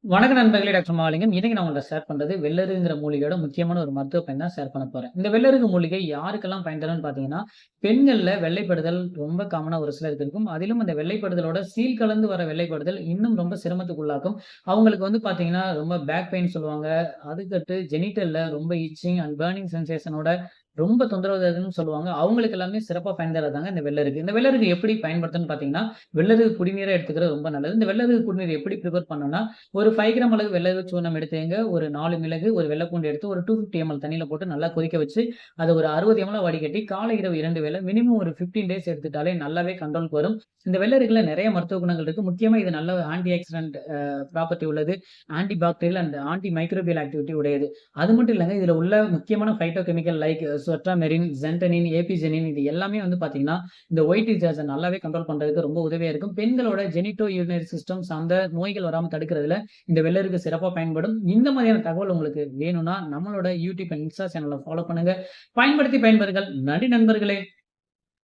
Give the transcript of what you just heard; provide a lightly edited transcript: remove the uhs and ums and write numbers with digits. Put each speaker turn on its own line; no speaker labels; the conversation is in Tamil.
வணக்க நண்பர்களே, டாக்டர் மகாலிங்கம். இன்னைக்கு நான் உங்கள்ட்ட ஷேர் பண்றது வெள்ளரிங்கிற மூலிகையோட முக்கியமான ஒரு மருத்துவ பயன் தான் ஷேர் பண்ண போறேன். இந்த வெள்ளரிக்கு மூலிகை யாருக்கெல்லாம் பயன் தரும்னு பார்த்தீங்கன்னா, பெண்கள்ல வெள்ளைப்படுதல் ரொம்ப காமனா ஒரு சிலருக்கு இருக்கும். அதிலும் அந்த வெள்ளைப்படுதலோட சீல் கலந்து வர வெள்ளைப்படுதல் இன்னும் ரொம்ப சிரமத்துக்குள்ளாக்கும். அவங்களுக்கு வந்து பார்த்தீங்கன்னா, ரொம்ப பேக் பெயின் சொல்லுவாங்க. அதுக்கடுத்து ஜெனிட்டல்ல ரொம்ப இச்சிங் அண்ட் பர்னிங் சென்சேஷனோட ரொம்ப தொந்தரவு தருதுன்னு சொல்லுவாங்க. அவங்களுக்கு எல்லாமே சிறப்பா பயன் தர்றதுதாங்க இந்த வெள்ளரிக்கு. இந்த வெள்ளரிக்கு எப்படி பயன்படுத்தணும்னு பார்த்தீங்கன்னா, வெள்ளரிக்கு குடிநீரா எடுத்துக்கிறது ரொம்ப நல்லது. இந்த வெள்ளரிக்கு குடிநீர் எப்படி பிரிப்பேர் பண்ணணும்னா, ஒரு 5 கிராம் அளவு வெள்ளரி சூர்ணம் எடுத்துக்கங்க. ஒரு 4 மிளகு, ஒரு வெள்ளை பூண்டு எடுத்து ஒரு 250 எம்எல் தண்ணீல போட்டு நல்லா கொதிக்க வச்சு, அத ஒரு 60 எம்எல் வடிகட்டி காலை, இரவு 2 வேளை மினிமம் ஒரு 15 டேஸ் எடுத்துட்டாலே நல்லாவே கண்ட்ரோல்க்கு வரும். இந்த வெள்ளரிக்குல நெறைய மருத்துவ குணங்கள் இருக்கு. முக்கியமா இது நல்ல ஆன்டி ஆக்ஸிடென்ட் ப்ராப்பர்ட்டி உள்ளது. Anti bacterial and anti microbial activity உடையது. அது மட்டும் இல்லங்க, இதுல உள்ள முக்கியமான பைட்டோ கெமிக்கல் லைக் சொட்ராமெரின், ஜென்டனின், ஏபிஜெனின் இது எல்லாமே வந்து பார்த்தீங்கன்னா, இந்த ஒயிட் டிஸார்ஜ நல்லாவே கண்ட்ரோல் பண்றதுக்கு ரொம்ப உதவியா இருக்கும். பெண்களோட ஜெனிட்டோ யூரினரி சிஸ்டம் சார்ந்த நோய்கள் வராம தடுக்கிறதுல இந்த வெள்ளரிக்கு சிறப்பா பயன்படும். இந்த மாதிரியான தகவல் உங்களுக்கு வேணும்னா, நம்மளோட யூடியூப் அண்ட் இன்ஸ்டா சேனல ஃபாலோ பண்ணுங்க. பயன்படுத்தி பயன்பெறுங்கள். நன்றி நண்பர்களே!